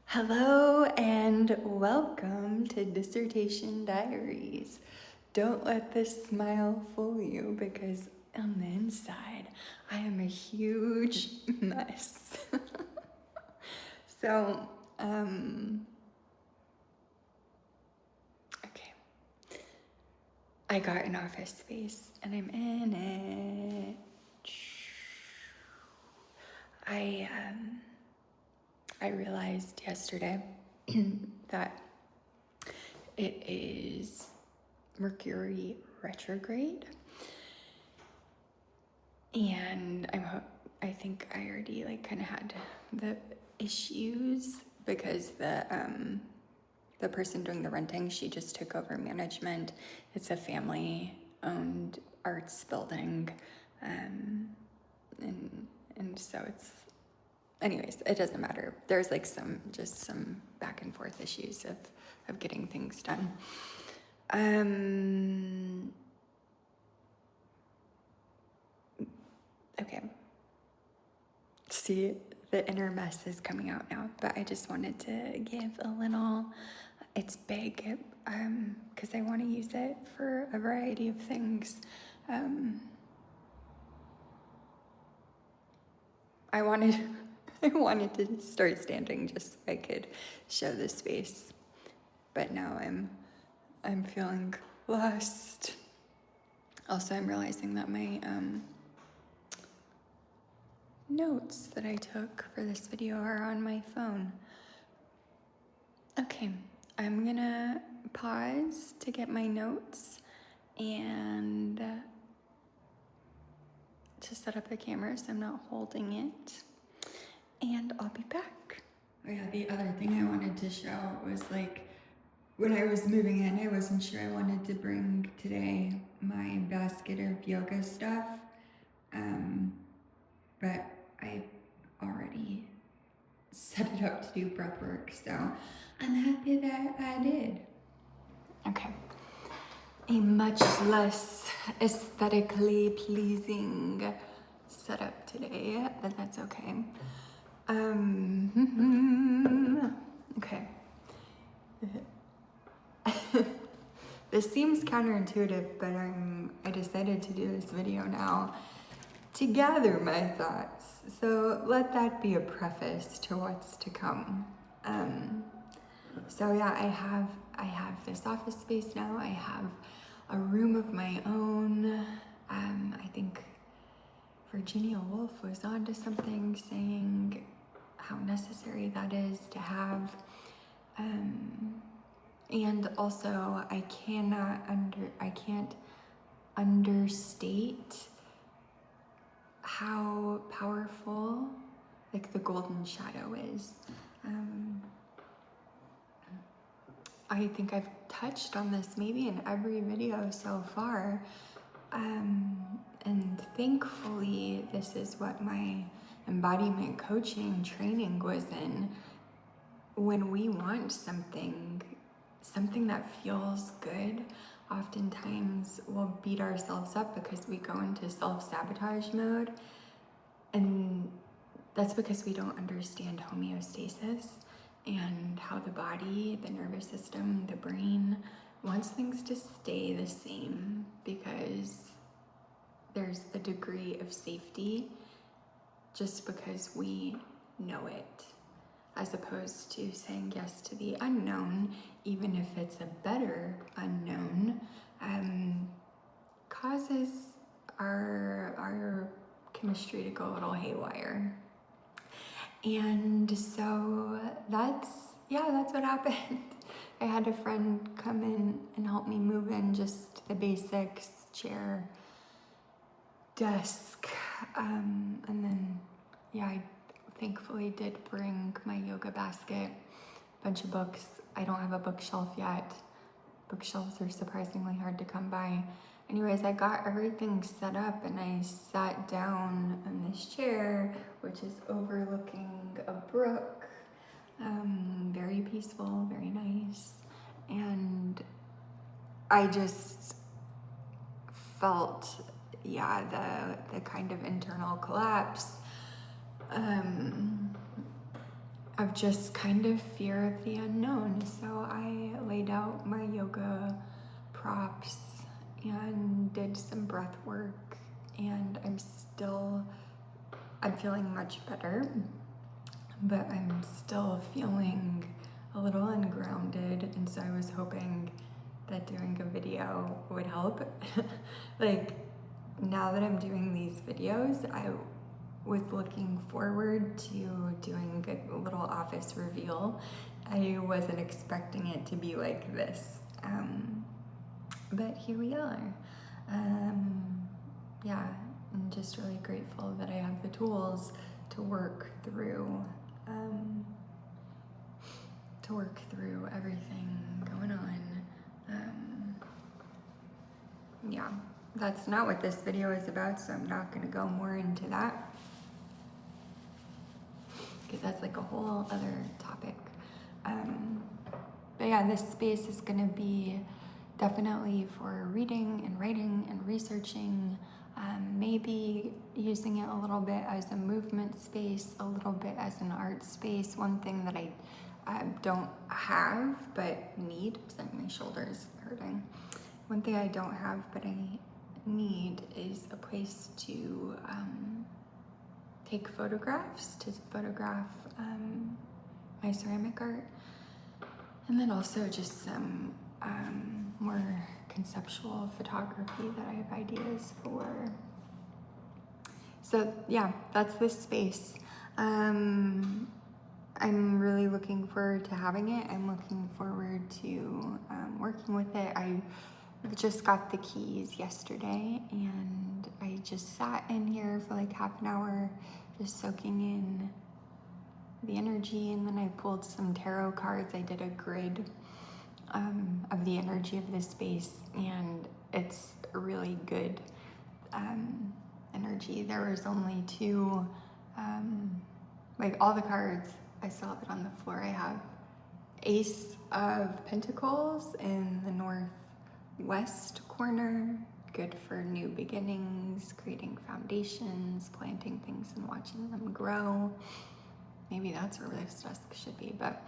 Hello and welcome to Dissertation Diaries. Don't let this smile fool you because on the inside I am a huge mess. So, okay. I got an office space and I'm in it. I realized yesterday that it is Mercury retrograde, and I think I already kind of had the issues because the person doing the renting, she just took over management. It's a family-owned arts building, and so it's. Anyways, it doesn't matter. There's some back and forth issues of getting things done. Okay. See, the inner mess is coming out now, but I just wanted to give a little, it's big, because I want to use it for a variety of things. I wanted to start standing just so I could show the space, but now I'm feeling lost. Also, I'm realizing that my notes that I took for this video are on my phone. Okay, I'm gonna pause to get my notes and to set up the camera so I'm not holding it, and I'll be back. Oh yeah, the other thing I wanted to show was when I was moving in, I wasn't sure I wanted to bring today my basket of yoga stuff, but I already set it up to do breath work, so I'm happy that I did. Okay. A much less aesthetically pleasing setup today, but that's okay. Okay. This seems counterintuitive, but I decided to do this video now to gather my thoughts. So let that be a preface to what's to come. So yeah, I have this office space now. I have a room of my own. I think Virginia Woolf was onto something, saying how necessary that is to have. And also, I can't understate how powerful the golden shadow is. I think I've touched on this maybe in every video so far, and thankfully this is what my embodiment coaching training was in. When we want something that feels good, oftentimes we'll beat ourselves up because we go into self-sabotage mode, and that's because we don't understand homeostasis and how the body, the nervous system, the brain wants things to stay the same because there's a degree of safety just because we know it, as opposed to saying yes to the unknown, even if it's a better unknown, causes our chemistry to go a little haywire. And so that's what happened. I had a friend come in and help me move in just the basics, chair, desk, and then I thankfully did bring my yoga basket, a bunch of books. I don't have a bookshelf yet. Bookshelves are surprisingly hard to come by. Anyways, I got everything set up and I sat down in this chair, which is overlooking a brook. Very peaceful, very nice. And I just felt, the kind of internal collapse. of just kind of fear of the unknown. So I laid out my yoga props and did some breath work, and I'm feeling much better, but I'm still feeling a little ungrounded, and so I was hoping that doing a video would help. Like, now that I'm doing these videos, I was looking forward to doing a little office reveal. I wasn't expecting it to be like this, but here we are. Yeah, I'm just really grateful that I have the tools to work through everything going on. Yeah, that's not what this video is about, so I'm not going to go more into that, because that's like a whole other topic. But yeah, this space is going to be definitely for reading and writing and researching, maybe using it a little bit as a movement space, a little bit as an art space. One thing that I don't have but need, sorry, my shoulder's hurting. One thing I don't have but I need is a place to take photographs, to photograph my ceramic art, and then also just some more conceptual photography that I have ideas for. So yeah, that's this space. I'm really looking forward to having it. I'm looking forward to working with it. I just got the keys yesterday, and I just sat in here for like half an hour, just soaking in the energy, and then I pulled some tarot cards. I did a grid of the energy of this space, and it's really good energy. There was only two, like all the cards, I still have it on the floor. I have Ace of Pentacles in the northwest corner, good for new beginnings, creating foundations, planting things and watching them grow. Maybe that's where this desk should be, but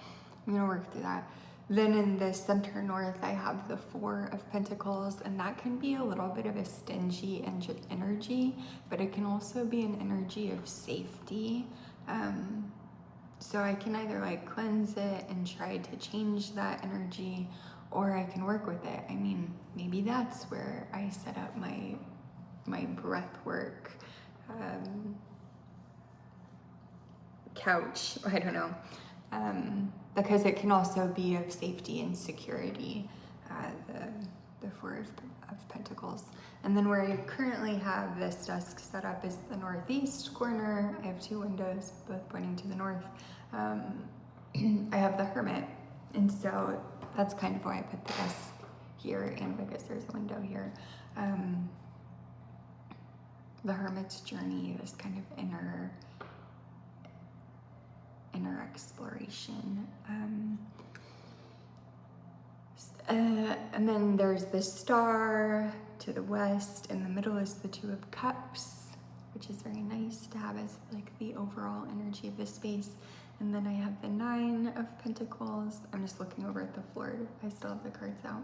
I'm gonna work through that. Then in the center north, I have the Four of Pentacles, and that can be a little bit of a stingy energy, but it can also be an energy of safety. So I can either like cleanse it and try to change that energy, or I can work with it. I mean, maybe that's where I set up my breath work couch, I don't know, because it can also be of safety and security, the Four of Pentacles. And then where I currently have this desk set up is the northeast corner. I have two windows, both pointing to the north. I have the Hermit, and so that's kind of why I put the desk here, and because there's a window here. The Hermit's journey, this kind of inner exploration. And then there's the star to the west. In the middle is the Two of Cups, which is very nice to have as like the overall energy of this space. And then I have the Nine of Pentacles. I'm just looking over at the floor. I still have the cards out.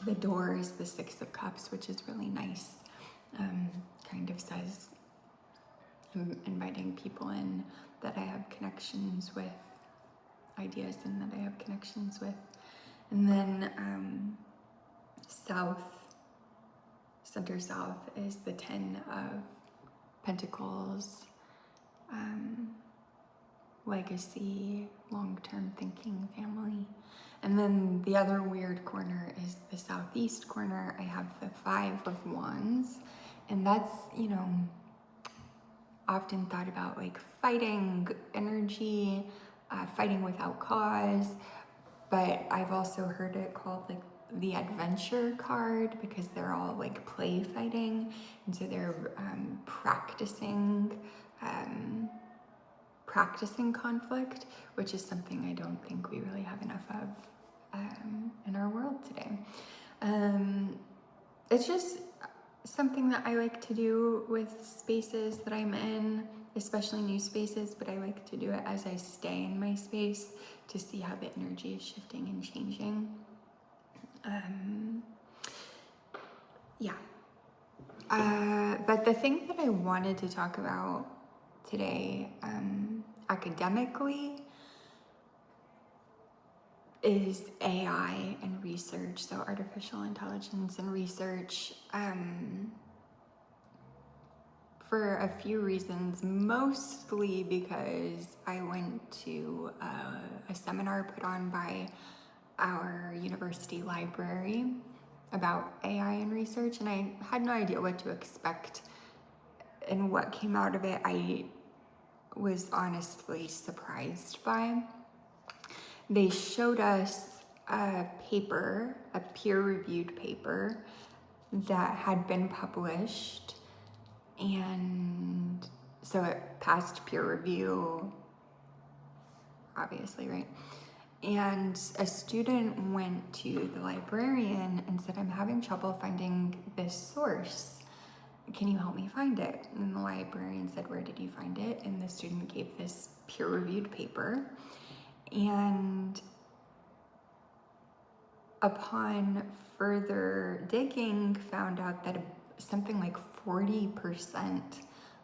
The door is the Six of Cups, which is really nice. Kind of says I'm inviting people in that I have connections with, ideas in that I have connections with. And then center south is the Ten of Pentacles, legacy, long-term thinking, family. And then the other weird corner is the southeast corner. I have the Five of Wands, and that's, you know, often thought about like fighting energy, fighting without cause, but I've also heard it called like the adventure card, because they're all like play fighting, and so they're practicing conflict, which is something I don't think we really have enough of in our world today. It's just something that I like to do with spaces that I'm in. especially new spaces, but I like to do it as I stay in my space to see how the energy is shifting and changing. Yeah. But the thing that I wanted to talk about today, academically, is AI and research, so artificial intelligence and research, for a few reasons, mostly because I went to a seminar put on by our university library about AI and research, and I had no idea what to expect, and what came out of it I was honestly surprised by. They showed us a paper, a peer-reviewed paper that had been published, and so it passed peer review, obviously, right? And a student went to the librarian and said, I'm having trouble finding this source. Can you help me find it? And the librarian said, where did you find it? And the student gave this peer-reviewed paper. And upon further digging, found out that something like 40%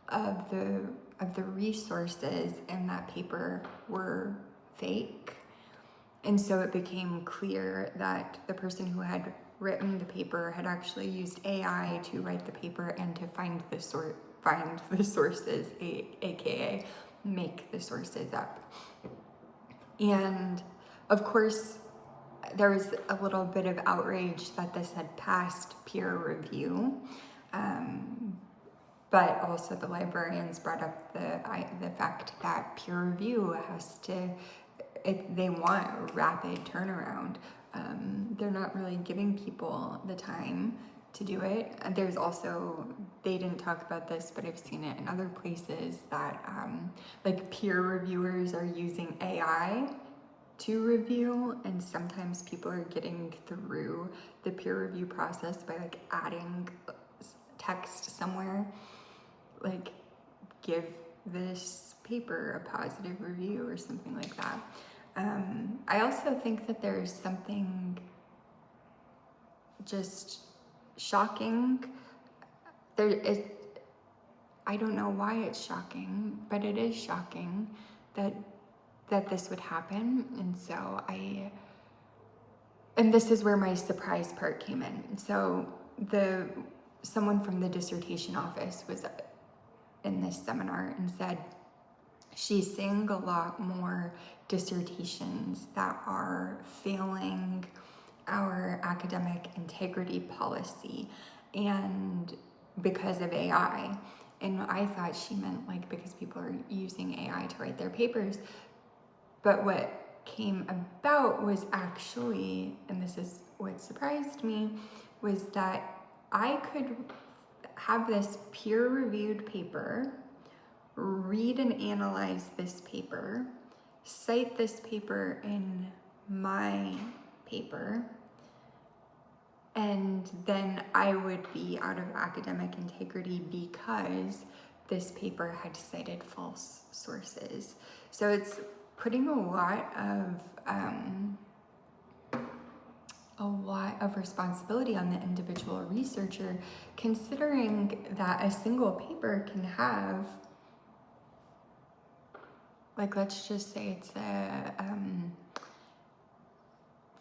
of the resources in that paper were fake. And so it became clear that the person who had written the paper had actually used AI to write the paper and to find the sources, aka make the sources up. And of course, there was a little bit of outrage that this had passed peer review, but also the librarians brought up the fact that peer review has to, they want rapid turnaround. They're not really giving people the time to do it. There's also, they didn't talk about this, but I've seen it in other places that like peer reviewers are using AI to review, and sometimes people are getting through the peer review process by like adding text somewhere, like give this paper a positive review or something like that. I also think that there's something just shocking. There is, I don't know why it's shocking, but it is shocking that this would happen. And so and this is where my surprise part came in. So someone from the dissertation office was in this seminar and said she's seeing a lot more dissertations that are failing our academic integrity policy, and because of AI. And I thought she meant like because people are using AI to write their papers. But what came about was actually, and this is what surprised me, was that I could have this peer-reviewed paper, read and analyze this paper, cite this paper in my paper, and then I would be out of academic integrity because this paper had cited false sources. So it's putting a lot of responsibility on the individual researcher, considering that a single paper can have, like, let's just say it's a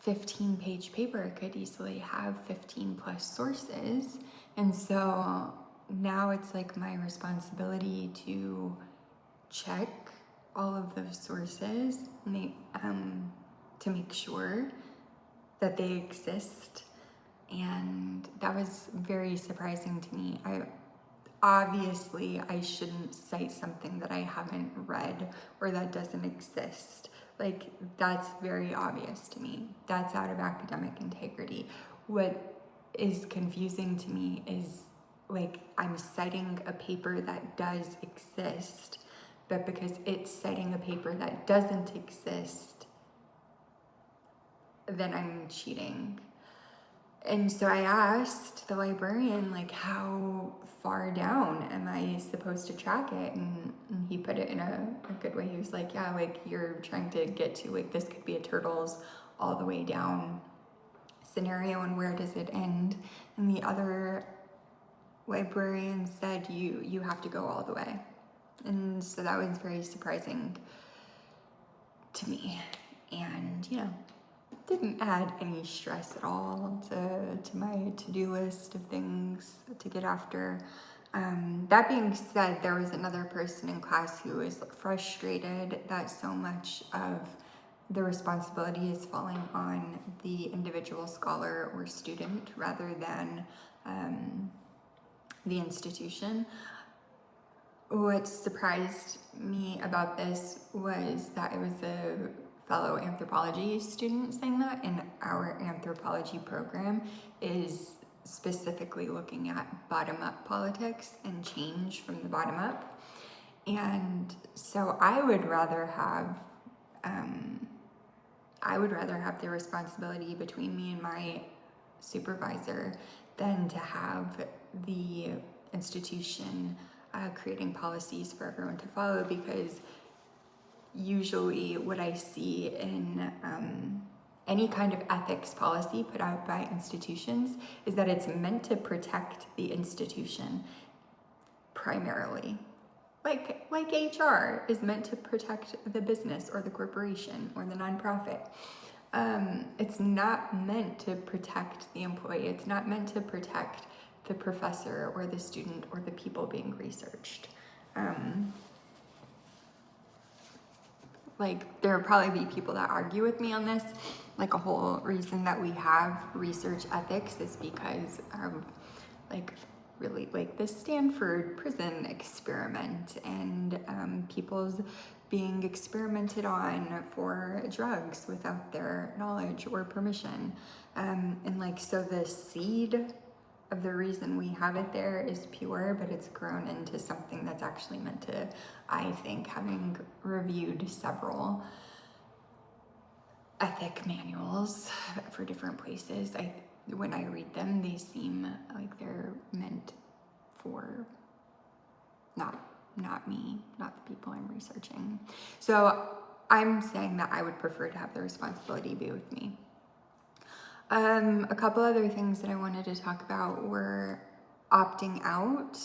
15-page paper, it could easily have 15 plus sources. And so now it's like my responsibility to check all of those sources to make sure that they exist. And that was very surprising to me. Obviously I shouldn't cite something that I haven't read or that doesn't exist. Like, that's very obvious to me. That's out of academic integrity. What is confusing to me is, like, I'm citing a paper that does exist, but because it's citing a paper that doesn't exist, then I'm cheating. And so I asked the librarian, like, how far down am I supposed to track it? And he put it in a good way. He was like, yeah, like you're trying to get to, like, this could be a turtles all the way down scenario, and where does it end? And the other librarian said, you have to go all the way. And so that was very surprising to me. And, didn't add any stress at all to my to-do list of things to get after. That being said, there was another person in class who was frustrated that so much of the responsibility is falling on the individual scholar or student rather than the institution. What surprised me about this was that it was a fellow anthropology student saying that, and our anthropology program is specifically looking at bottom-up politics and change from the bottom up. And so I would rather have the responsibility between me and my supervisor than to have the institution creating policies for everyone to follow, because usually what I see in any kind of ethics policy put out by institutions is that it's meant to protect the institution primarily. Like HR is meant to protect the business or the corporation or the nonprofit. It's not meant to protect the employee. It's not meant to protect the professor or the student or the people being researched. Like, there'll probably be people that argue with me on this. Like, a whole reason that we have research ethics is because of, like, really, like, the Stanford prison experiment and people's being experimented on for drugs without their knowledge or permission. And, like, so the seed of the reason we have it there is pure, but it's grown into something that's actually meant to, I think, having reviewed several ethic manuals for different places, when I read them, they seem like they're meant for not me, not the people I'm researching. So I'm saying that I would prefer to have the responsibility be with me. A couple other things that I wanted to talk about were opting out.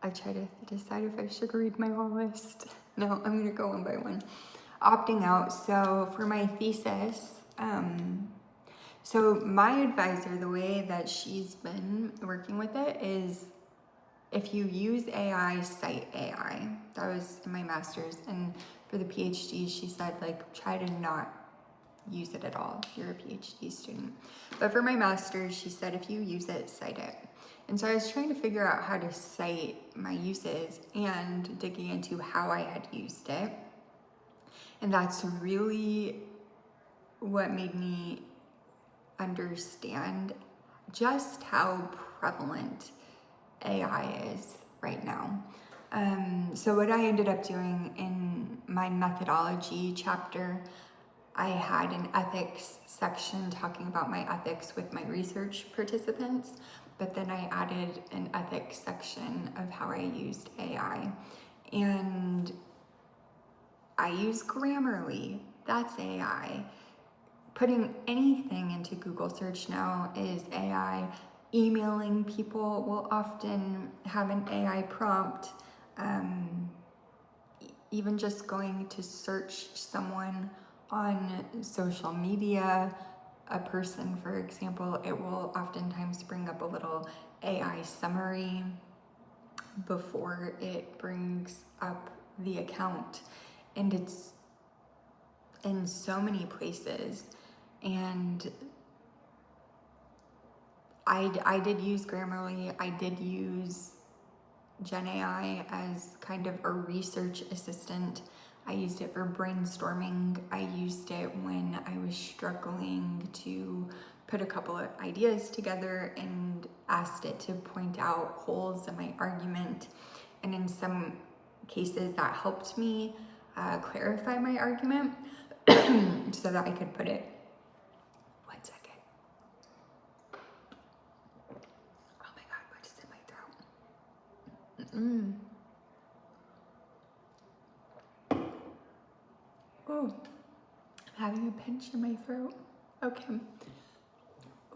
I try to decide if I should read my whole list. No, I'm gonna go one by one. Opting out. So for my thesis, so my advisor, the way that she's been working with it is, if you use AI, cite AI. That was in my master's. And for the PhD, she said, like, try to not use it at all if you're a PhD student. But for my master's, she said, if you use it, cite it. And so I was trying to figure out how to cite my uses and digging into how I had used it. And that's really what made me understand just how prevalent AI is right now. So what I ended up doing in my methodology chapter, I had an ethics section talking about my ethics with my research participants, but then I added an ethics section of how I used AI. And I use Grammarly, that's AI. Putting anything into Google search now is AI. Emailing people will often have an AI prompt. Even just going to search someone on social media, a person, for example, it will oftentimes bring up a little AI summary before it brings up the account. And it's in so many places. And I did use Grammarly. I did use GenAI as kind of a research assistant. I used it for brainstorming. I used it when I was struggling to put a couple of ideas together and asked it to point out holes in my argument. And in some cases that helped me. clarify my argument so that I could put it. 1 second. Oh my God, what is in my throat? Oh, I'm having a pinch in my throat. Okay.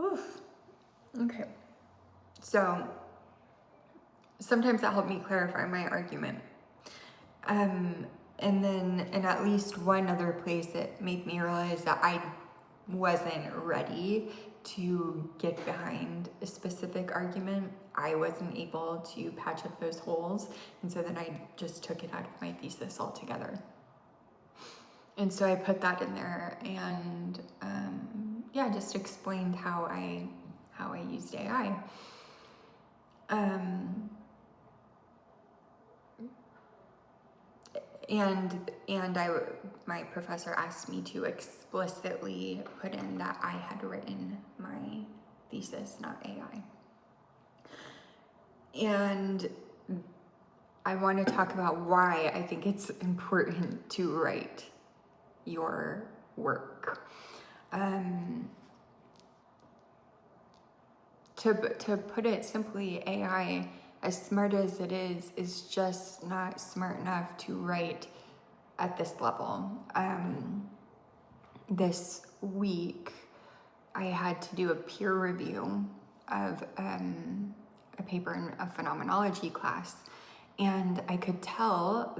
Oof. Okay. So sometimes that helped me clarify my argument. And then in at least one other place, it made me realize that I wasn't ready to get behind a specific argument. I wasn't able to patch up those holes. And so then I just took it out of my thesis altogether. And so I put that in there and just explained how I used AI. My professor asked me to explicitly put in that I had written my thesis, not AI. And I want to talk about why I think it's important to write your work. To put it simply, AI, as smart as it is just not smart enough to write at this level. This week, I had to do a peer review of a paper in a phenomenology class, and I could tell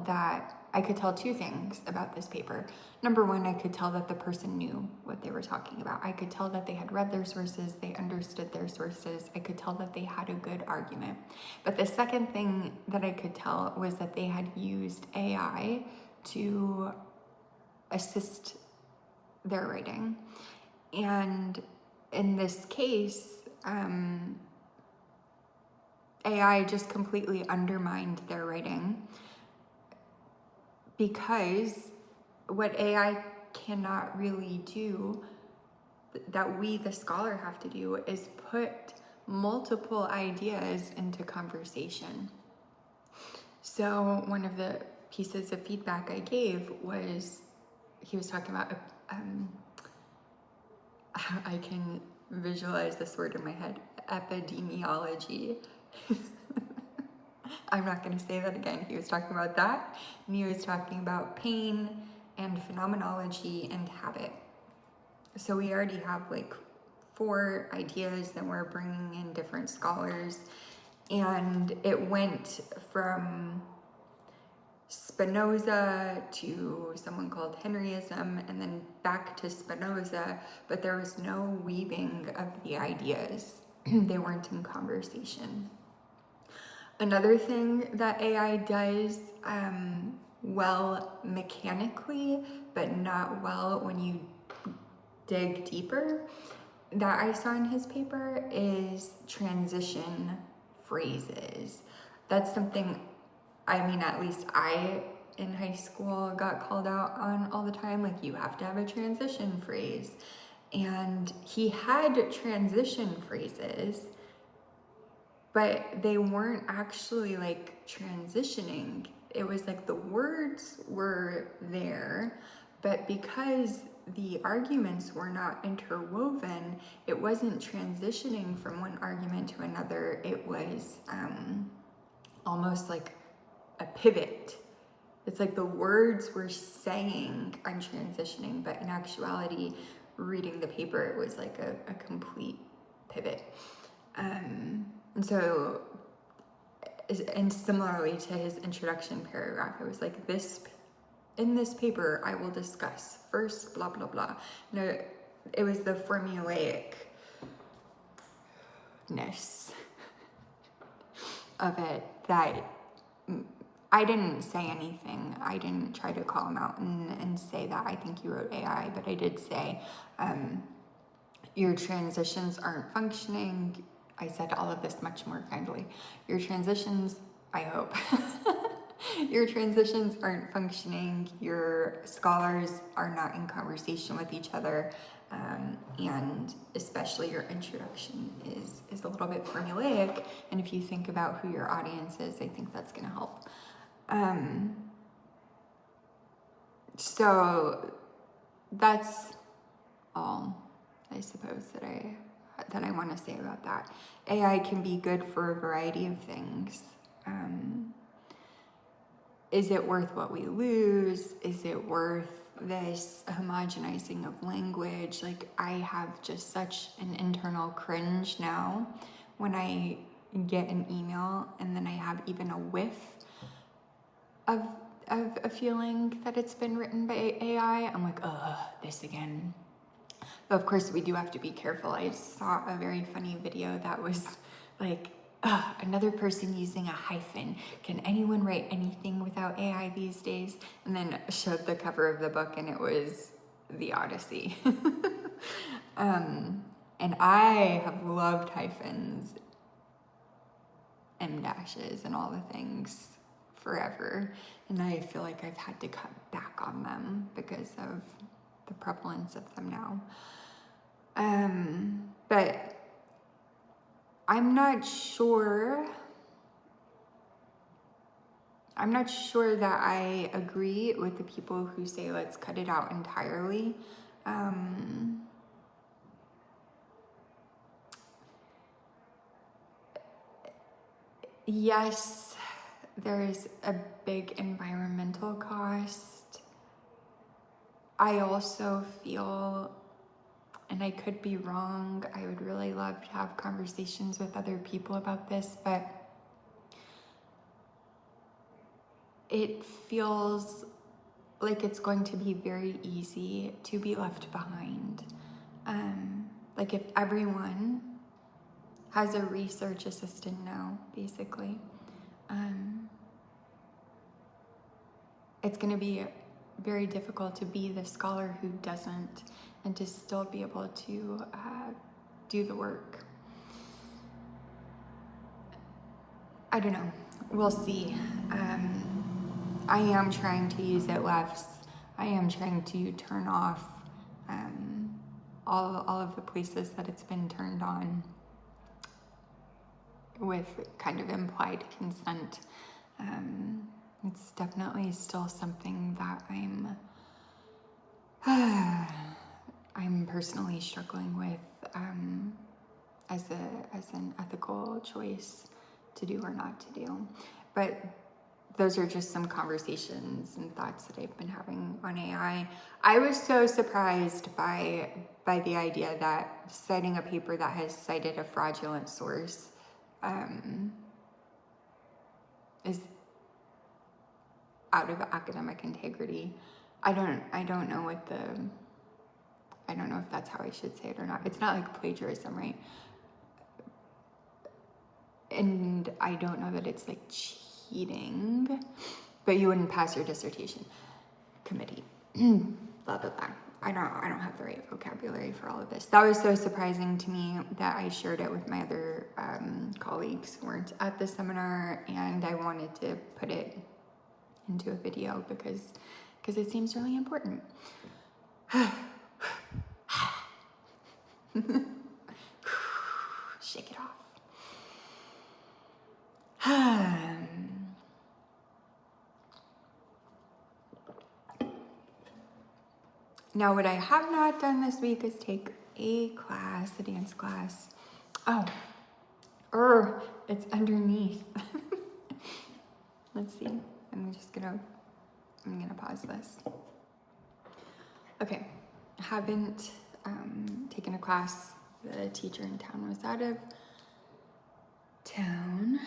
two things about this paper. Number one, I could tell that the person knew what they were talking about. I could tell that they had read their sources, they understood their sources. I could tell that they had a good argument. But the second thing that I could tell was that they had used AI to assist their writing. And in this case, AI just completely undermined their writing, because what AI cannot really do, that we, the scholar, have to do, is put multiple ideas into conversation. So one of the pieces of feedback I gave was, he was talking about, I can visualize this word in my head, epidemiology. I'm not going to say that again. He was talking about that, and he was talking about pain and phenomenology and habit. So we already have like 4 ideas that we're bringing in different scholars, and it went from Spinoza to someone called Henryism, and then back to Spinoza, but there was no weaving of the ideas. They weren't in conversation. Another thing that AI does well mechanically, but not well when you dig deeper, that I saw in his paper is transition phrases. That's something, I mean, at least I in high school got called out on all the time. Like, you have to have a transition phrase. And he had transition phrases, but they weren't actually like transitioning. It was like the words were there, but because the arguments were not interwoven, it wasn't transitioning from one argument to another. It was almost like a pivot. It's like the words were saying I'm transitioning, but in actuality, reading the paper, it was like a complete pivot. And so, and similarly to his introduction paragraph, it was like, in this paper, I will discuss first, blah, blah, blah. No, it was the formulaicness of it that I didn't say anything. I didn't try to call him out and say that I think you wrote AI, but I did say, your transitions aren't functioning. I said all of this much more kindly. Your transitions, I hope, your transitions aren't functioning. Your scholars are not in conversation with each other. And especially your introduction is a little bit formulaic. And if you think about who your audience is, I think that's going to help. So that's all, I suppose, that I want to say about that. AI can be good for a variety of things. Is it worth what we lose? Is it worth this homogenizing of language? Like, I have just such an internal cringe now when I get an email and then I have even a whiff of a feeling that it's been written by AI. I'm like, this again. But of course, we do have to be careful. I saw a very funny video that was like, another person using a hyphen. Can anyone write anything without AI these days? And then showed the cover of the book and it was The Odyssey. And I have loved hyphens, M dashes, and all the things forever. And I feel like I've had to cut back on them because of the prevalence of them now. But I'm not sure that I agree with the people who say let's cut it out entirely. Yes, there's a big environmental cost. I also feel, and I could be wrong, I would really love to have conversations with other people about this, but it feels like it's going to be very easy to be left behind. Like if everyone has a research assistant now, basically, it's going to be very difficult to be the scholar who doesn't, and to still be able to do the work. I don't know. We'll see. I am trying to use it less. I am trying to turn off all of the places that it's been turned on with kind of implied consent. It's definitely still something that I'm personally struggling with as an ethical choice to do or not to do. But those are just some conversations and thoughts that I've been having on AI. I was so surprised by the idea that citing a paper that has cited a fraudulent source is out of academic integrity. I don't know if that's how I should say it or not. It's not like plagiarism, right? And I don't know that it's like cheating, but you wouldn't pass your dissertation committee. Blah, blah, blah. I don't have the right vocabulary for all of this. That was so surprising to me that I shared it with my other colleagues who weren't at the seminar, and I wanted to put it into a video because it seems really important. Shake it off. Now, what I have not done this week is take a dance class. It's underneath. Let's see. I'm gonna pause this. Okay, I haven't taken a class. The teacher in town was out of town,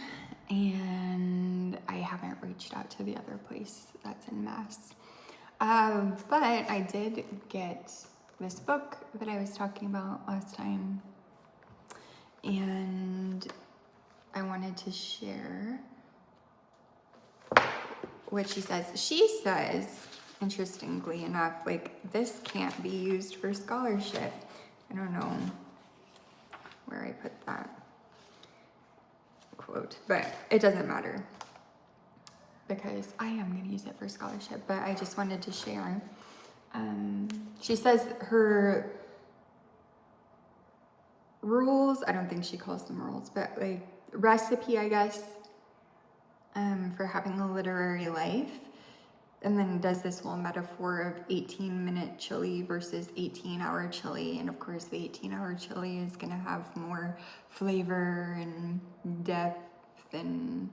and I haven't reached out to the other place that's in Mass. But I did get this book that I was talking about last time, and I wanted to share what she says. She says, interestingly enough, like, this can't be used for scholarship. I don't know where I put that quote, but it doesn't matter because I am going to use it for scholarship, but I just wanted to share. She says her rules, I don't think she calls them rules, but like recipe, I guess, for having a literary life and then does this whole metaphor of 18-minute chili versus 18-hour chili. And of course, the 18-hour chili is going to have more flavor and depth and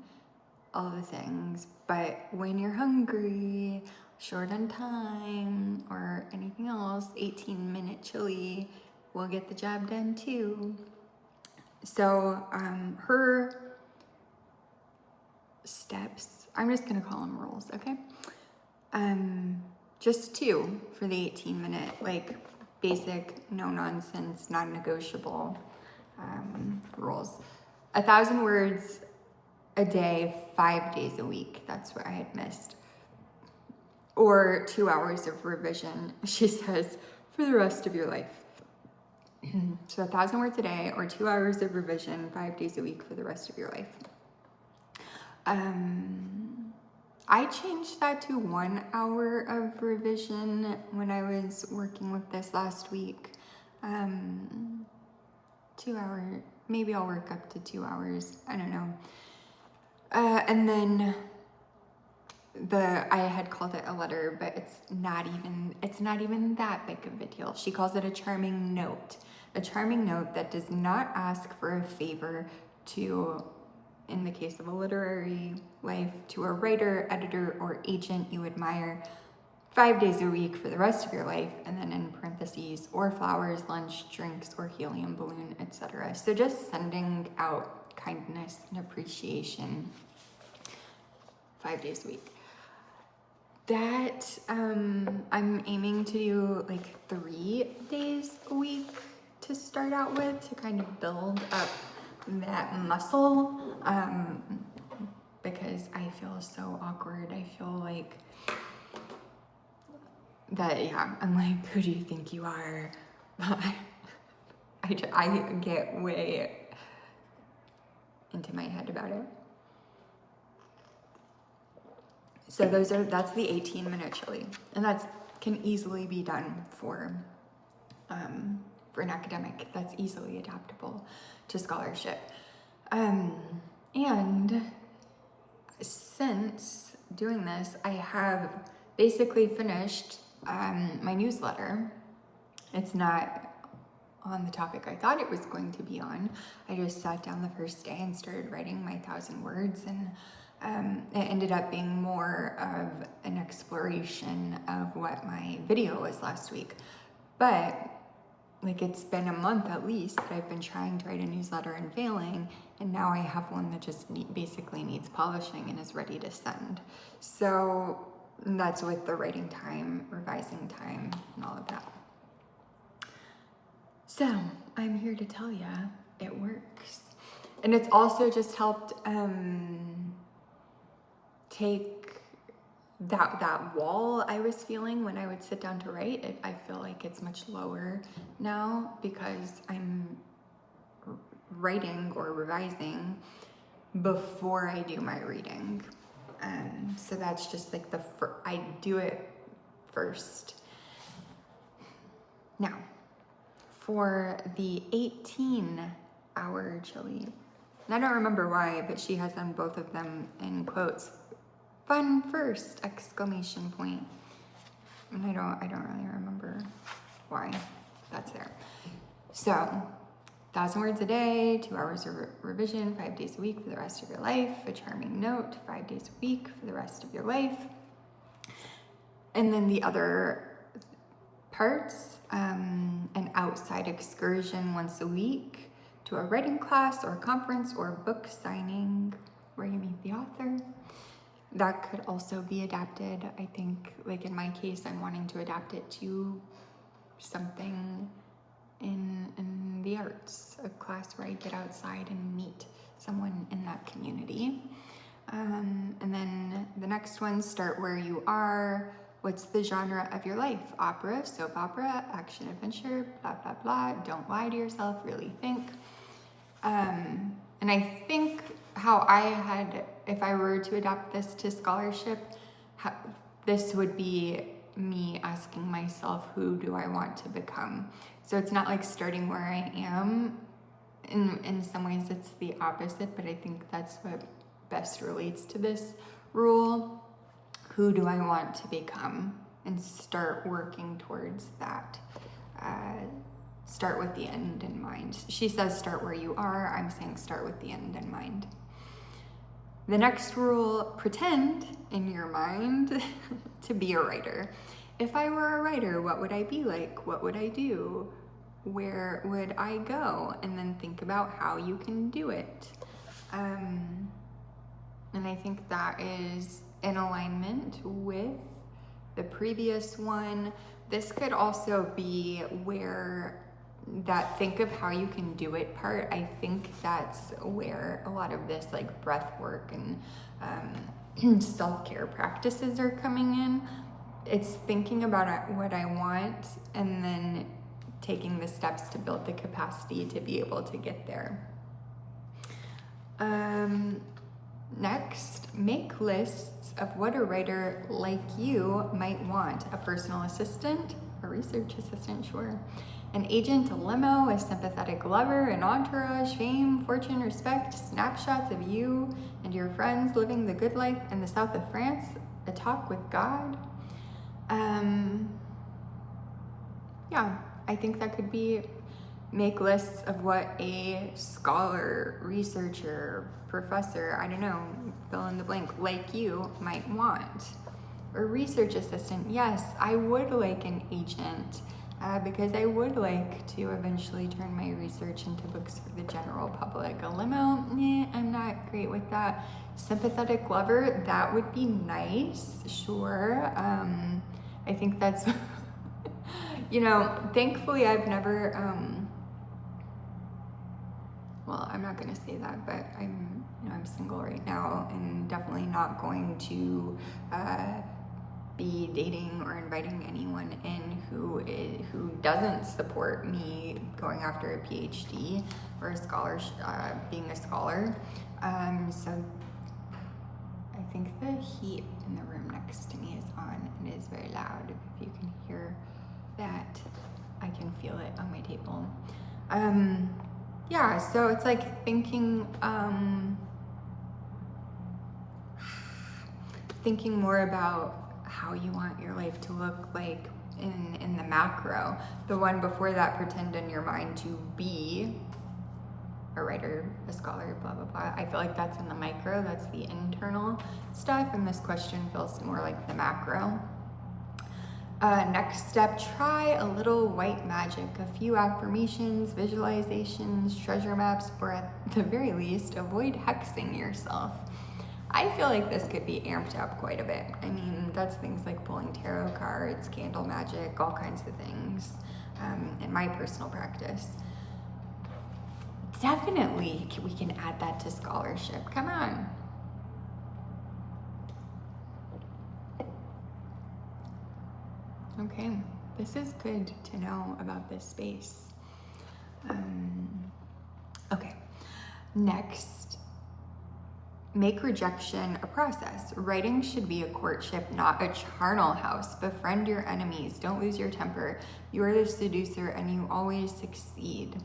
all the things. But when you're hungry, short on time, or anything else, 18-minute chili will get the job done too. So her steps, I'm just going to call them rules, okay? Just 2 for the 18-minute, like basic, no nonsense, non-negotiable rules. 1,000 words a day, 5 days a week. That's what I had missed. Or 2 hours of revision, she says, for the rest of your life. So 1,000 words a day or 2 hours of revision, 5 days a week for the rest of your life. I changed that to 1 hour of revision when I was working with this last week. 2 hours, maybe I'll work up to 2 hours, I don't know. And then I had called it a letter, but it's not even that big of a deal. She calls it a charming note that does not ask for a favor to, in the case of a literary life, to a writer, editor, or agent you admire, 5 days a week for the rest of your life, and then in parentheses, or flowers, lunch, drinks, or helium balloon, etc. So just sending out kindness and appreciation 5 days a week. That I'm aiming to do like 3 days a week to start out with, to kind of build up that muscle, because I feel so awkward. I feel like that, yeah, I'm like, who do you think you are? I get way into my head about it. So that's the 18-minute chili, and that can easily be done for an academic. That's easily adaptable to scholarship. And since doing this, I have basically finished my newsletter. It's not on the topic I thought it was going to be on. I just sat down the first day and started writing my 1,000 words, and it ended up being more of an exploration of what my video was last week. But like, it's been a month at least that I've been trying to write a newsletter and failing, and now I have one that just basically needs polishing and is ready to send. So that's with the writing time, revising time, and all of that. So I'm here to tell you it works. And it's also just helped take that wall I was feeling when I would sit down to write. I feel like it's much lower now because I'm writing or revising before I do my reading. So that's just like I do it first. Now, for the 18-hour chili, and I don't remember why, but she has them, both of them, in quotes. Fun first! Exclamation point. And I don't really remember why that's there. So, 1,000 words a day, 2 hours of revision, 5 days a week for the rest of your life. A charming note, 5 days a week for the rest of your life. And then the other parts, an outside excursion once a week to a writing class or conference or book signing where you meet the author. That could also be adapted. I think, like in my case, I'm wanting to adapt it to something in the arts, a class where I get outside and meet someone in that community. And then the next one, start where you are. What's the genre of your life? Opera, soap opera, action adventure, blah, blah, blah. Don't lie to yourself, really think. And I think how I had, if I were to adapt this to scholarship, this would be me asking myself, who do I want to become? So it's not like starting where I am. In some ways it's the opposite, but I think that's what best relates to this rule. Who do I want to become? And start working towards that. Start with the end in mind. She says start where you are. I'm saying start with the end in mind. The next rule, pretend in your mind to be a writer. If I were a writer, what would I be like? What would I do? Where would I go? And then think about how you can do it. And I think that is in alignment with the previous one. This could also be where that think of how you can do it part. I think that's where a lot of this like breath work and self-care practices are coming in. It's thinking about what I want and then taking the steps to build the capacity to be able to get there. Next, make lists of what a writer like you might want. A personal assistant, a research assistant, sure. An agent, a limo, a sympathetic lover, an entourage, fame, fortune, respect, snapshots of you and your friends living the good life in the south of France, a talk with God. Yeah, I think that could be make lists of what a scholar, researcher, professor, I don't know, fill in the blank, like you might want. Or research assistant, yes, I would like an agent because I would like to eventually turn my research into books for the general public. A limo, I'm not great with that. Sympathetic lover, that would be nice, sure. I think that's, thankfully I've never, well, I'm not gonna say that, but I'm single right now and definitely not going to be dating or inviting anyone in who doesn't support me going after a PhD or a scholarship, being a scholar. So I think the heat in the room next to me is on and it is very loud. If you can hear that, I can feel it on my table. Yeah, so it's like thinking more about how you want your life to look like in the macro. The one before that, pretend in your mind to be a writer, a scholar, blah, blah, blah. I feel like that's in the micro, that's the internal stuff, and this question feels more like the macro. Next step, try a little white magic, a few affirmations, visualizations, treasure maps, or at the very least, avoid hexing yourself. I feel like this could be amped up quite a bit. I mean, that's things like pulling tarot cards, candle magic, all kinds of things in my personal practice. Definitely, we can add that to scholarship. Come on. Okay, this is good to know about this space. Okay, next, make rejection a process. Writing should be a courtship, not a charnel house. Befriend your enemies. Don't lose your temper. You are the seducer and you always succeed.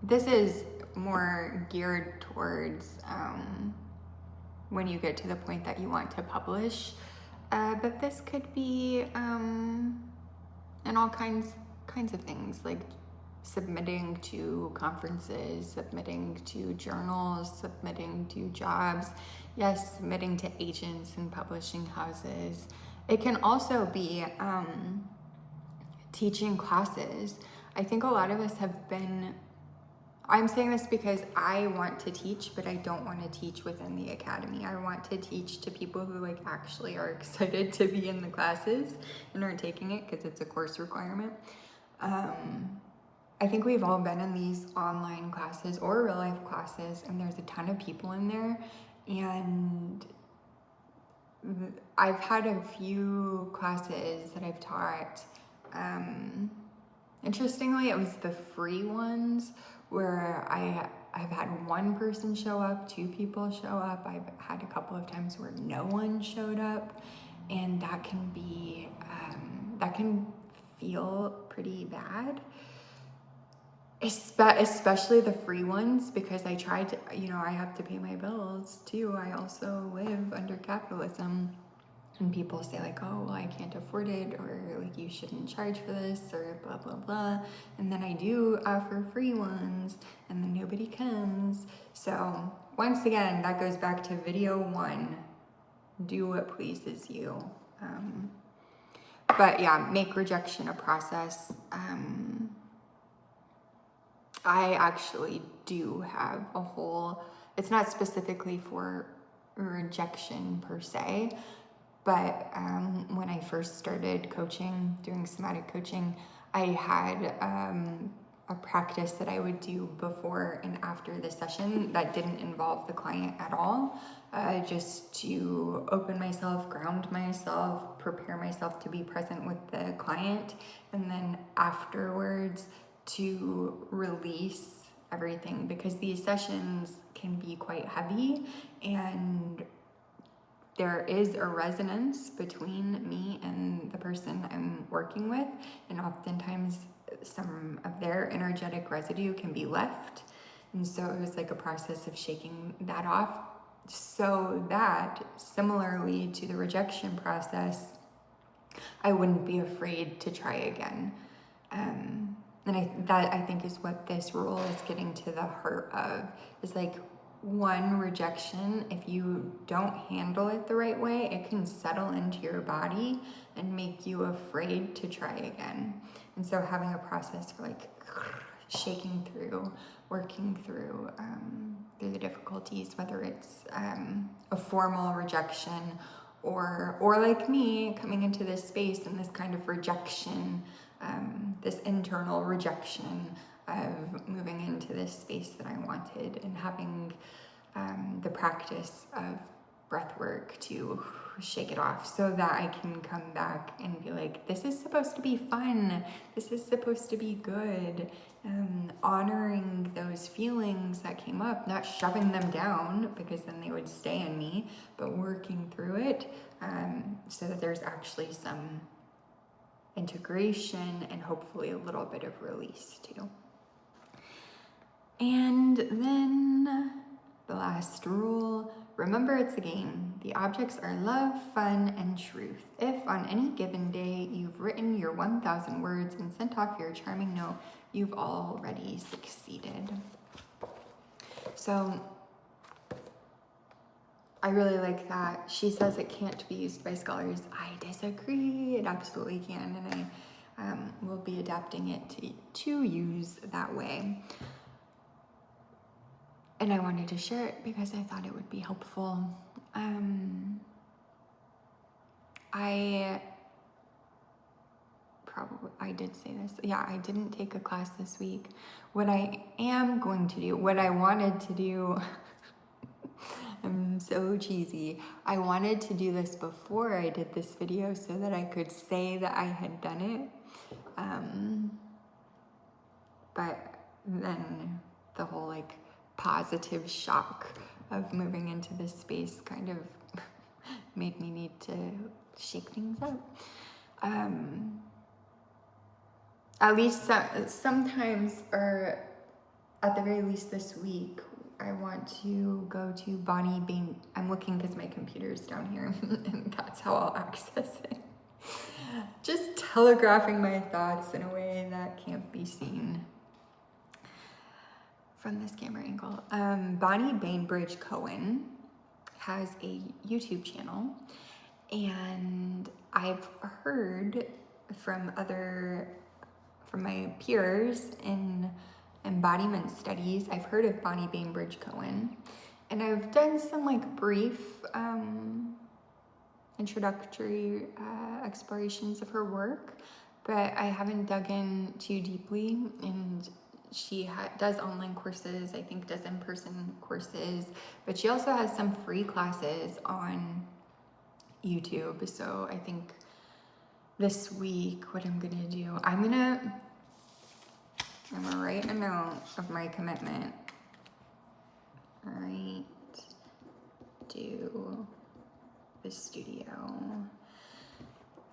This is more geared towards when you get to the point that you want to publish. But this could be in all kinds of things, like submitting to conferences, submitting to journals, submitting to jobs, yes, submitting to agents and publishing houses. It can also be teaching classes. I think a lot of us have been, I'm saying this because I want to teach, but I don't want to teach within the academy. I want to teach to people who like actually are excited to be in the classes and are taking it because it's a course requirement. I think we've all been in these online classes or real life classes, and there's a ton of people in there. And I've had a few classes that I've taught. Interestingly, it was the free ones where I've had one person show up, two people show up. I've had a couple of times where no one showed up, and that can be, that can feel pretty bad. Especially the free ones, because I tried to, I have to pay my bills too. I also live under capitalism. And people say like, oh, well, I can't afford it, or like you shouldn't charge for this, or blah, blah, blah. And then I do offer free ones, and then nobody comes. So once again, that goes back to video 1, do what pleases you. But yeah, make rejection a process. I actually do have a whole, it's not specifically for rejection per se, but when I first started coaching, doing somatic coaching, I had a practice that I would do before and after the session that didn't involve the client at all, just to open myself, ground myself, prepare myself to be present with the client, and then afterwards to release everything, because these sessions can be quite heavy and there is a resonance between me and the person I'm working with, and oftentimes some of their energetic residue can be left. And so it was like a process of shaking that off, so that similarly to the rejection process, I wouldn't be afraid to try again. And I think is what this rule is getting to the heart of, is like, one rejection, if you don't handle it the right way, it can settle into your body and make you afraid to try again. And so having a process for like shaking through, working through the difficulties, whether it's a formal rejection or like me coming into this space and this kind of rejection, this internal rejection of moving into this space that I wanted, and having the practice of breath work to shake it off, so that I can come back and be like, this is supposed to be fun, this is supposed to be good, honoring those feelings that came up, not shoving them down because then they would stay in me, but working through it, so that there's actually some integration and hopefully a little bit of release too. And then the last rule, remember it's a game. The objects are love, fun, and truth. If on any given day you've written your 1,000 words and sent off your charming note, you've already succeeded. So I really like that. She says it can't be used by scholars. I disagree. It absolutely can, and I will be adapting it to use that way. And I wanted to share it because I thought it would be helpful. I did say this. Yeah, I didn't take a class this week. What I am going to do, what I wanted to do, I'm so cheesy. I wanted to do this before I did this video so that I could say that I had done it. But then the whole like positive shock of moving into this space kind of made me need to shake things up. At least sometimes, or at the very least this week, I want to go to Bonnie Bain. I'm looking because my computer's down here and that's how I'll access it. Just telegraphing my thoughts in a way that can't be seen from this camera angle. Bonnie Bainbridge Cohen has a YouTube channel, and I've heard from my peers in embodiment studies, I've heard of Bonnie Bainbridge Cohen, and I've done some like brief introductory explorations of her work, but I haven't dug in too deeply. And she does online courses, I think does in-person courses, but she also has some free classes on YouTube. So I think this week, what I'm gonna do, I'm gonna write a note of my commitment. Right to the studio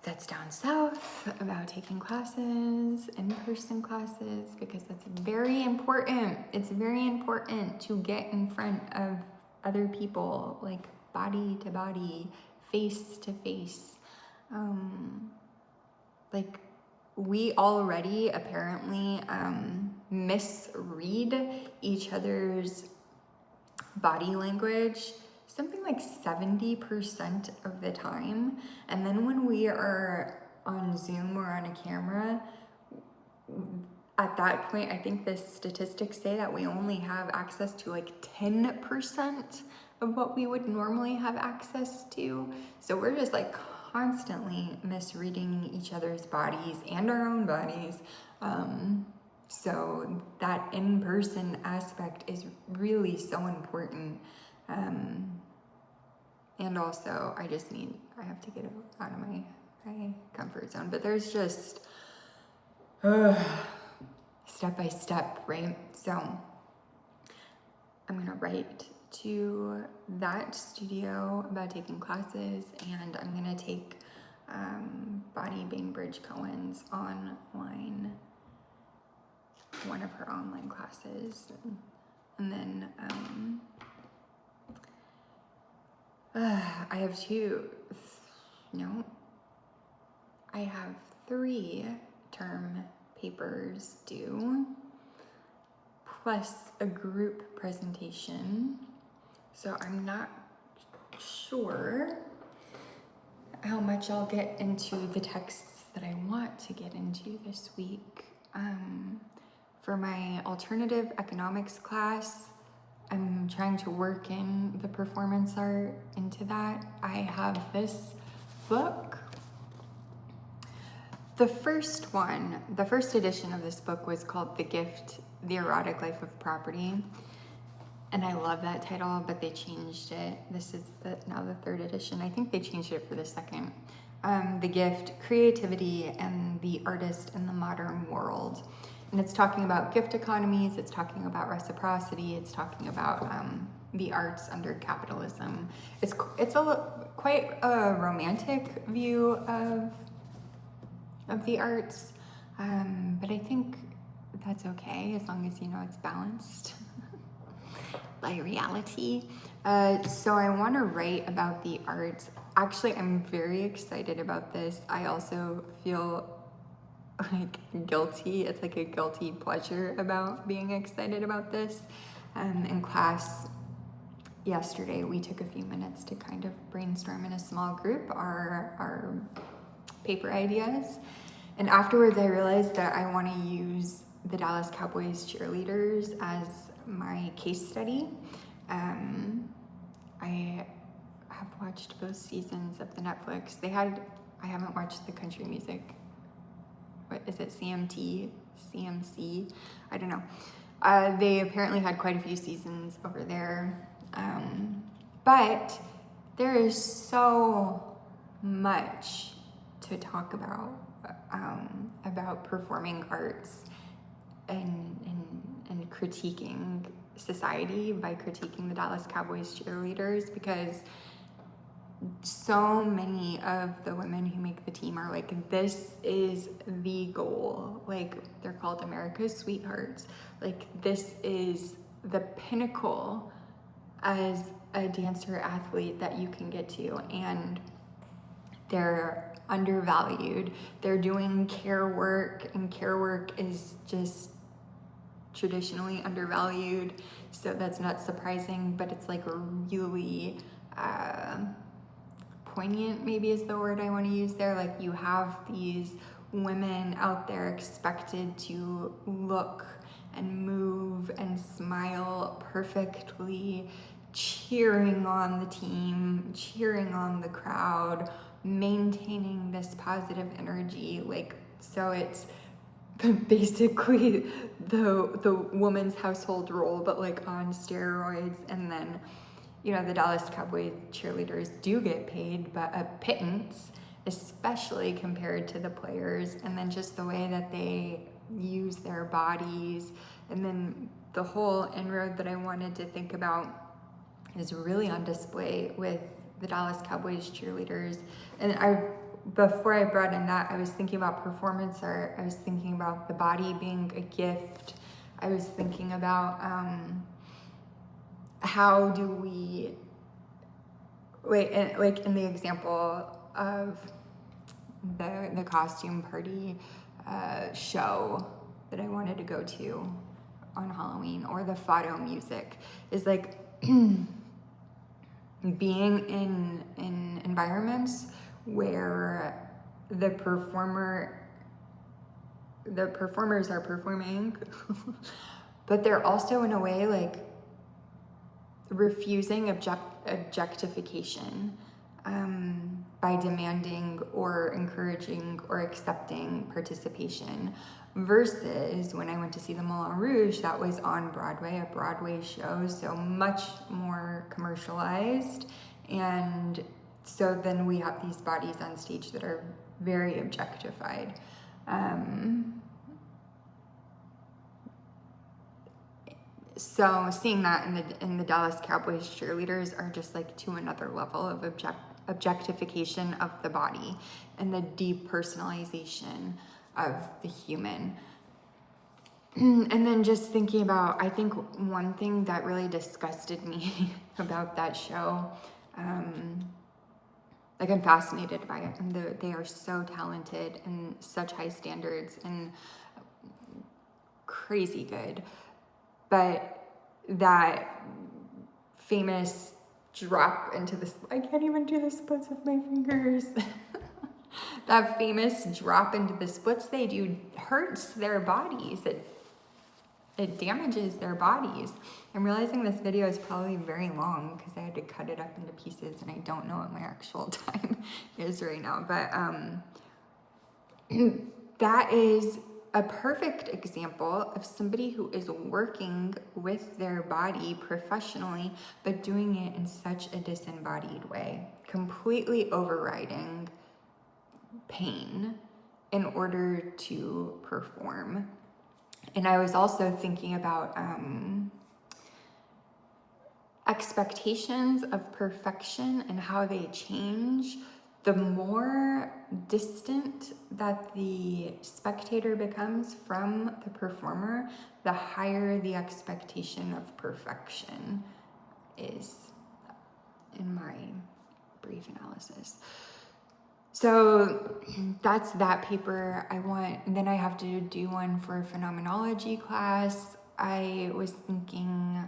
that's down south, about taking classes, in-person classes, because that's very important. It's very important to get in front of other people, like body to body, face to face. Like, we already apparently misread each other's body language something like 70% of the time. And then when we are on Zoom or on a camera, at that point, I think the statistics say that we only have access to like 10% of what we would normally have access to. So we're just like constantly misreading each other's bodies and our own bodies. So that in-person aspect is really so important. And also I have to get out of my comfort zone, but there's just step by step, right? So I'm gonna write to that studio about taking classes, and I'm gonna take Bonnie Bainbridge Cohen's online, one of her online classes, and then I have 3 term papers due, plus a group presentation. So I'm not sure how much I'll get into the texts that I want to get into this week. For my alternative economics class, I'm trying to work in the performance art into that. I have this book. The first edition of this book was called The Gift, The Erotic Life of Property. And I love that title, but they changed it. This is now the 3rd edition. I think they changed it for the 2nd. The Gift, Creativity, and the Artist in the Modern World. And it's talking about gift economies, it's talking about reciprocity, it's talking about the arts under capitalism. It's quite a romantic view of the arts, but I think that's okay as long as it's balanced by reality. So I want to write about the arts. Actually, I'm very excited about this. I also feel like guilty. It's like a guilty pleasure about being excited about this. In class yesterday, we took a few minutes to kind of brainstorm in a small group our paper ideas. And afterwards, I realized that I want to use the Dallas Cowboys cheerleaders as my case study. I have watched both seasons of the Netflix. I haven't watched the country music. What is it, CMC? I don't know. They apparently had quite a few seasons over there. But there is so much to talk about performing arts and critiquing society by critiquing the Dallas Cowboys cheerleaders, because so many of the women who make the team are like, this is the goal. Like, they're called America's sweethearts. Like, this is the pinnacle as a dancer athlete that you can get to, and they're undervalued. They're doing care work, and care work is just traditionally undervalued, so that's not surprising, but it's like really poignant, maybe is the word I want to use there. Like, you have these women out there expected to look and move and smile perfectly, cheering on the team, cheering on the crowd, maintaining this positive energy. Like, so it's basically the woman's household role, but like on steroids. And then the Dallas Cowboys cheerleaders do get paid, but a pittance, especially compared to the players. And then just the way that they use their bodies. And then the whole inroad that I wanted to think about is really on display with the Dallas Cowboys cheerleaders. And I before I brought in that, I was thinking about performance art. I was thinking about the body being a gift. I was thinking about how do we, like in the example of the costume party show that I wanted to go to on Halloween, or the fado music, is like being in environments where the performers are performing, but they're also in a way like refusing objectification by demanding or encouraging or accepting participation. Versus when I went to see the Moulin Rouge, that was on Broadway, a Broadway show, so much more commercialized. And so then we have these bodies on stage that are very objectified. So seeing that in the Dallas Cowboys cheerleaders are just like to another level of objectification of the body and the depersonalization of the human. And then just thinking about, I think one thing that really disgusted me about that show, like I'm fascinated by it, and they are so talented and such high standards and crazy good. But that famous drop into the, I can't even do the splits with my fingers. That famous drop into the splits they do hurts their bodies. It damages their bodies. I'm realizing this video is probably very long because I had to cut it up into pieces and I don't know what my actual time is right now. But that is a perfect example of somebody who is working with their body professionally, but doing it in such a disembodied way, completely overriding pain in order to perform. And I was also thinking about expectations of perfection and how they change. The more distant that the spectator becomes from the performer, the higher the expectation of perfection is, in my brief analysis. So that's that paper I want. And then I have to do one for a phenomenology class. I was thinking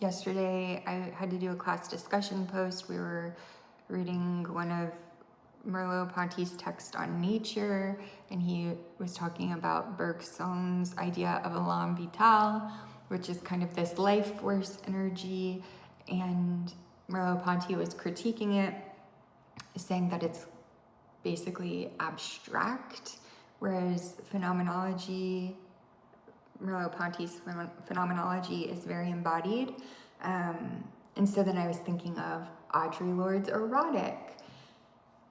yesterday I had to do a class discussion post. We were reading one of Merleau-Ponty's text on nature, and he was talking about Bergson's idea of elan vital, which is kind of this life force energy, and Merleau-Ponty was critiquing it, saying that it's basically abstract, whereas phenomenology, Merleau-Ponty's phenomenology is very embodied. And so then I was thinking of Audre Lorde's erotic.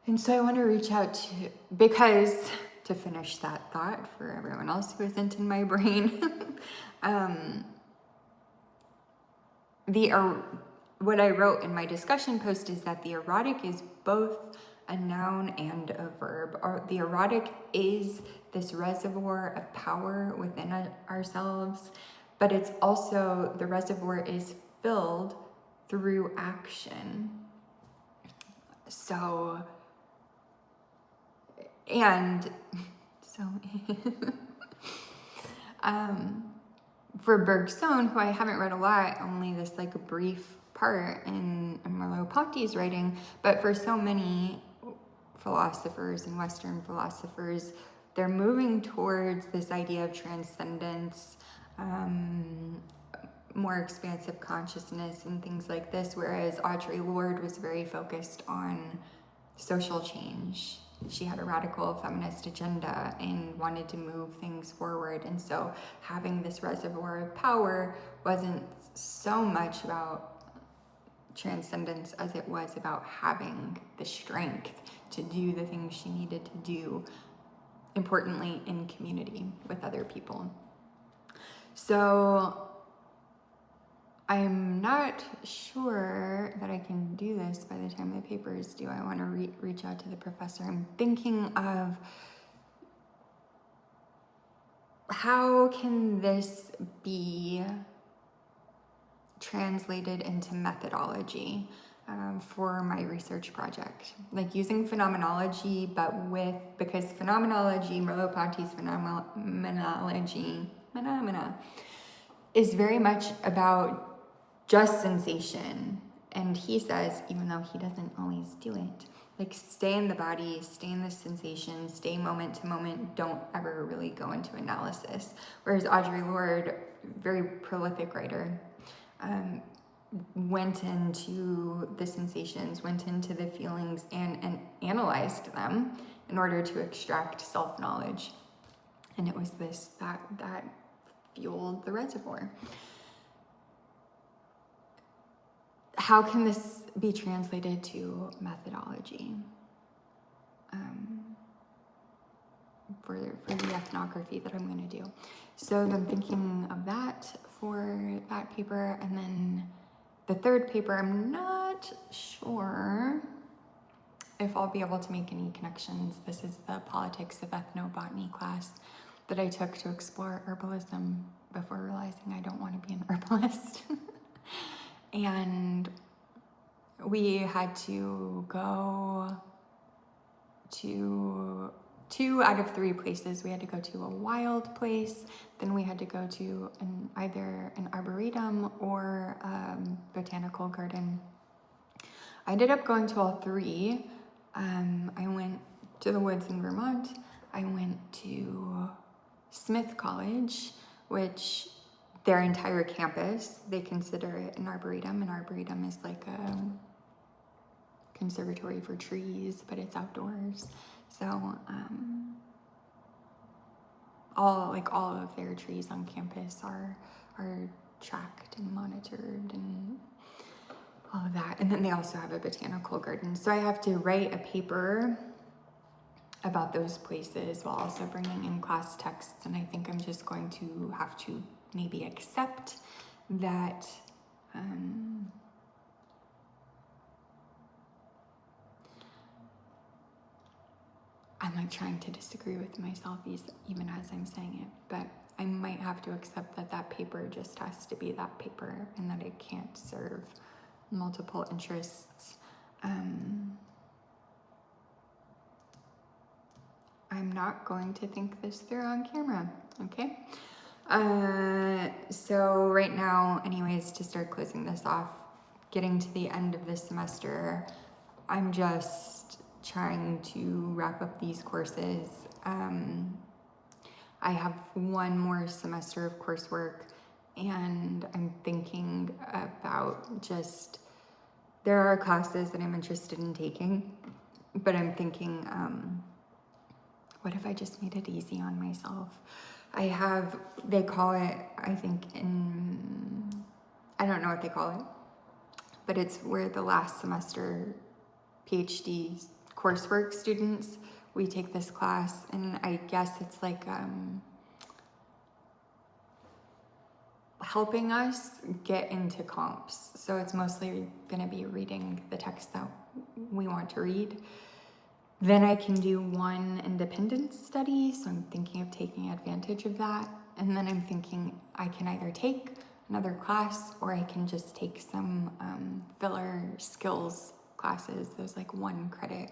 And so I want to reach out to, because to finish that thought for everyone else who isn't in my brain, what I wrote in my discussion post is that the erotic is both a noun and a verb. The erotic is this reservoir of power within ourselves, but it's also, the reservoir is filled through action. So, for Bergson, who I haven't read a lot, only this like a brief part in Merleau-Ponty's writing, but for so many philosophers and Western philosophers, they're moving towards this idea of transcendence, more expansive consciousness and things like this, whereas Audre Lorde was very focused on social change. She had a radical feminist agenda and wanted to move things forward. And so having this reservoir of power wasn't so much about transcendence as it was about having the strength to do the things she needed to do, importantly in community with other people. So I'm not sure that I can do this by the time the paper is due. I want to reach out to the professor. I'm thinking of how can this be translated into methodology for my research project, like using phenomenology, but because phenomenology, Merleau-Ponty's phenomena is very much about just sensation. And he says, even though he doesn't always do it, like stay in the body, stay in the sensation, stay moment to moment, don't ever really go into analysis. Whereas Audre Lorde, very prolific writer, went into the sensations, went into the feelings, and analyzed them in order to extract self-knowledge. And it was that fueled the reservoir. How can this be translated to methodology for the ethnography that I'm going to do? So I'm thinking of that for that paper. And then the third paper, I'm not sure if I'll be able to make any connections. This is the politics of ethnobotany class that I took to explore herbalism before realizing I don't want to be an herbalist. And we had to go to 2 out of 3 places. We had to go to a wild place, then we had to go to either an arboretum or a botanical garden. I ended up going to all 3. I went to the woods in Vermont. I went to Smith College, which their entire campus, they consider it an arboretum. An arboretum is like a conservatory for trees, but it's outdoors. So all of their trees on campus are tracked and monitored and all of that. And then they also have a botanical garden. So I have to write a paper about those places while also bringing in class texts. And I think I'm just going to have to maybe accept that I'm like trying to disagree with myself even as I'm saying it, but I might have to accept that paper just has to be that paper and that it can't serve multiple interests. I'm not going to think this through on camera, okay? So right now, anyways, to start closing this off, getting to the end of this semester, I'm just trying to wrap up these courses. I have 1 more semester of coursework, and I'm thinking about there are classes that I'm interested in taking, but I'm thinking, what if I just made it easy on myself? They call it, I think I don't know what they call it, but it's where the last semester PhD coursework students, we take this class, and I guess it's like helping us get into comps. So it's mostly going to be reading the text that we want to read. Then I can do 1 independent study, so I'm thinking of taking advantage of that. And then I'm thinking I can either take another class or I can just take some filler skills classes, those like 1 credit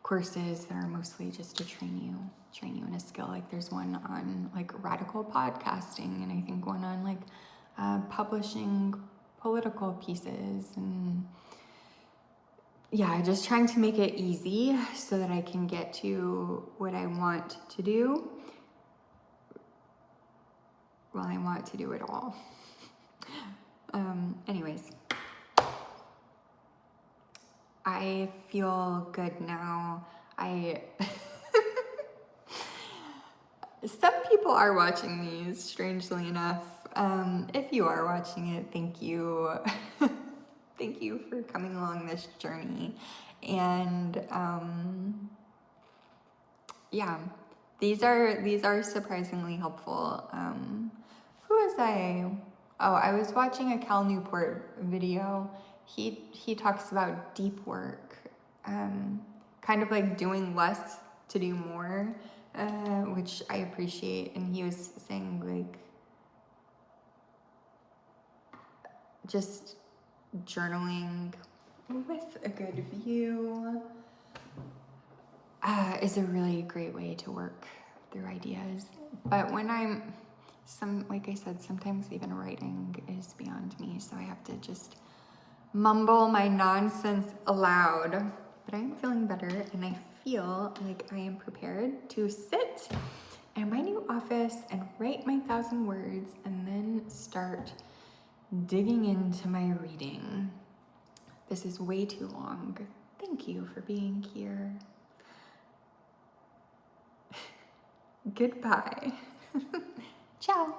courses that are mostly just to train you in a skill. Like there's one on like radical podcasting, and I think one on like publishing political pieces, and yeah, just trying to make it easy so that I can get to what I want to do. Well, I want to do it all. Anyways, I feel good now. Some people are watching these, strangely enough. If you are watching it, thank you. Thank you for coming along this journey. And yeah, these are surprisingly helpful. Who was I? Oh, I was watching a Cal Newport video. He talks about deep work, kind of like doing less to do more, which I appreciate. And he was saying like just journaling with a good view is a really great way to work through ideas. But when like I said, sometimes even writing is beyond me, so I have to just mumble my nonsense aloud. But I am feeling better, and I feel like I am prepared to sit in my new office and write my 1,000 words and then start digging into my reading. This is way too long. Thank you for being here. Goodbye. Ciao.